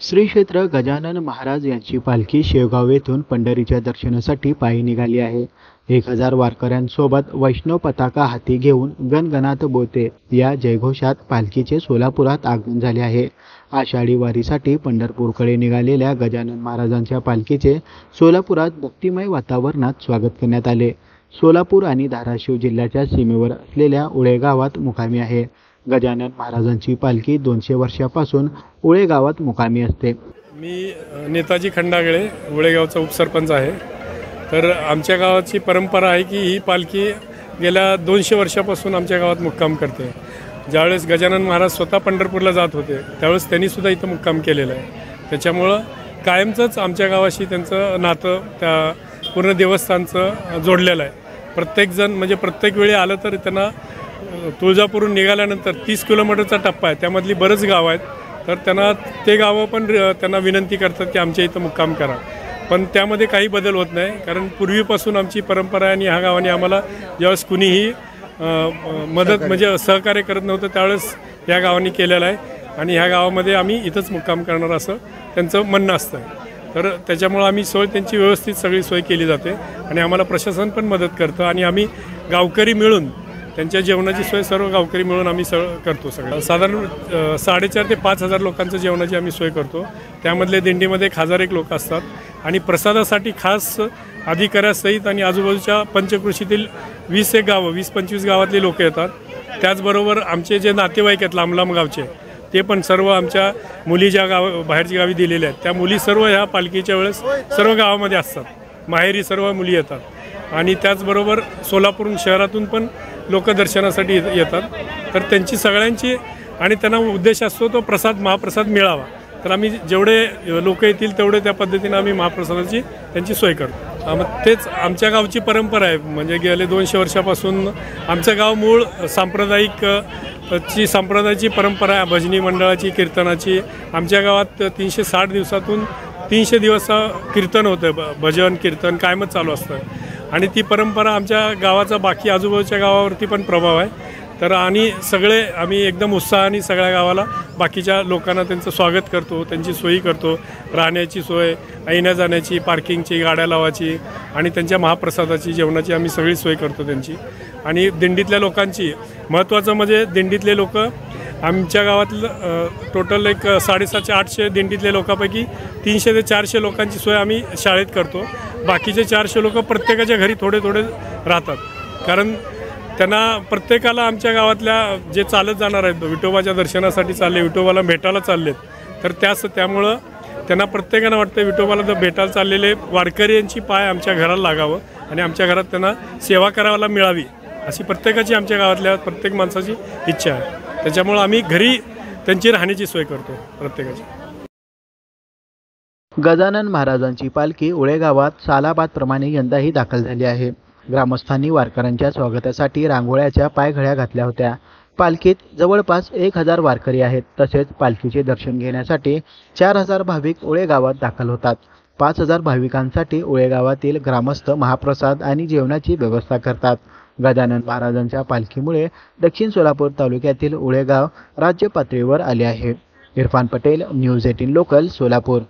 श्री क्षेत्र गजानन महाराज यांची पालखी शेवगाव येथून पंढरीच्या दर्शनासाठी पायी निघाली आहे। 1000 वारकऱ्यांसोबत वैष्णव पताका हाती घेऊन गणगणात बोलते या जयघोषात पालखीचे सोलापुरात आगमन झाले आहे। आषाढी वारीसाठी पंढरपूरकडे निघालेल्या गजानन महाराजांच्या पालखीचे सोलापुरात भक्तिमय वातावरणात स्वागत करण्यात आले। सोलापूर आणि धाराशिव जिल्ह्याच्या सीमेवर असलेल्या उळे गावात मुक्कामी आहे। गजानन महाराजांची पालखी 200 वर्षापासून उळे गावात मुक्कामी असते। मी नेताजी खंडागळे उळेगावचा उपसरपंच आहे। तर आमच्या गावाची परंपरा आहे की ही पालखी गेल्या 200 वर्षापासून आमच्या गावात मुक्काम करते। ज्यावेळेस गजानन महाराज स्वतः पंढरपूरला जात होते त्यावेळेस त्यांनी सुद्धा इथं मुक्काम केलेला आहे। त्याच्यामुळं कायमचंच आमच्या गावाशी त्यांचं नातं त्या पूर्ण देवस्थानचं जोडलेलं आहे। प्रत्येकजण म्हणजे प्रत्येक वेळी आलं तर त्यांना तुळजापूरहून निघाल्यानंतर 30 किलोमीटरचा टप्पा आहे, त्यामधली बरेच गाव आहेत, तर त्यांना ते गावं पण त्यांना विनंती करतात की आमच्या इथं मुक्काम करा। पण त्यामध्ये काही बदल होत नाही, कारण पूर्वीपासून आमची परंपरा आहे आणि ह्या गावाने आम्हाला ज्यावेळेस कुणीही मदत म्हणजे सहकार्य करत नव्हतं त्यावेळेस या गावाने केलेलं आहे आणि ह्या गावामध्ये आम्ही इथंच मुक्काम करणार असं त्यांचं म्हणणं असतं। तर त्याच्यामुळं आम्ही सोय त्यांची व्यवस्थित सगळी सोय केली जाते आणि आम्हाला प्रशासन पण मदत करतं आणि आम्ही गावकरी मिळून त्यांच्या जेवणाची सोय सर्व गावकरी मिळून आम्ही करतो। सगळं साधारण 4,500 ते 5,000 लोकांचं जेवणाची आम्ही सोय करतो। त्यामधले दिंडीमध्ये 1,001 लोक असतात आणि प्रसादासाठी खास अधिकाऱ्यासहित आणि आजूबाजूच्या पंचकृषीतील 20 गावं 20-25 गावातले लोक येतात। त्याचबरोबर आमचे जे नातेवाईक आहेत लांब लांब गावचे ते पण सर्व आमच्या मुली ज्या बाहेरची गावी दिलेल्या आहेत त्या मुली सर्व ह्या पालखीच्या वेळेस सर्व गावामध्ये असतात। माहेरी सर्व मुली येतात आणि त्याचबरोबर सोलापूर शहरातून पण लोक दर्शनासाठी येतात। तर त्यांची सगळ्यांची आणि त्यांना उद्देश असतो तो महाप्रसाद मिळावा। तर आम्ही जेवढे लोक येतील तेवढे त्या पद्धतीने आम्ही महाप्रसादाची त्यांची सोय करतो। मग तेच आमच्या गावची परंपरा आहे, म्हणजे गेले 200 वर्षापासून आमचं गाव मूळ संप्रदायाची परंपरा आहे, भजनी मंडळाची, कीर्तनाची। आमच्या गावात 360 दिवसातून 300 दिवस कीर्तन होतं, भजन कीर्तन कायमच चालू असतं आणि ती परंपरा आमच्या गावाचा बाकी आजूबाजूच्या गावावरती पण प्रभाव आहे। तर आणि सगळे आम्ही एकदम उत्साहाने सगळ्या गावाला बाकीच्या लोकांना त्यांचं स्वागत करतो, त्यांची सोयी करतो, राहण्याची सोय, येण्या जाण्याची, पार्किंगची, गाड्या लावायची आणि त्यांच्या महाप्रसादाची, जेवणाची आम्ही सगळी सोय करतो त्यांची। आणि दिंडीतल्या लोकांची महत्त्वाचं म्हणजे दिंडीतले लोक आमच्या गावातलं टोटल एक 750-800 दिंडीतले लोकांपैकी 300 ते 400 लोकांची सोय आम्ही शाळेत करतो। बाकीचे 400 लोक प्रत्येकाच्या घरी थोडे राहतात, कारण त्यांना प्रत्येकाला आमच्या गावातल्या जे चालत जाणार आहेत विठोबाच्या दर्शनासाठी चालले, विठोबाला भेटायला चाललेत, तर त्यामुळं त्यांना प्रत्येकानं वाटतं विठोबाला भेटायला चाललेले वारकऱ्यांची पाय आमच्या घराला लागावं आणि आमच्या घरात त्यांना सेवा करायला मिळावी अशी प्रत्येकाची आमच्या गावातल्या प्रत्येक माणसाची इच्छा आहे। त्याच्यामुळं आम्ही घरी त्यांची राहण्याची सोय करतो प्रत्येकाची। गजानन महाराजांची पालखी उळे गावात सालाबादप्रमाणे यंदाही दाखल झाली आहे। ग्रामस्थांनी वारकऱ्यांच्या स्वागतासाठी रांगोळ्याच्या पायघड्या घातल्या होत्या। पालखीत जवळपास 1000 वारकरी आहेत। तसेच पालखीचे दर्शन घेण्यासाठी 4000 भाविक उळे गावात दाखल होतात। 5000 भाविकांसाठी उळे गावातील ग्रामस्थ महाप्रसाद आणि जेवणाची व्यवस्था करतात। गजानन महाराजांच्या पालखीमुळे दक्षिण सोलापूर तालुक्यातील उळे गाव राज्य पातळीवर आले आहे। Irfan Patel, news 18 local, Solapur.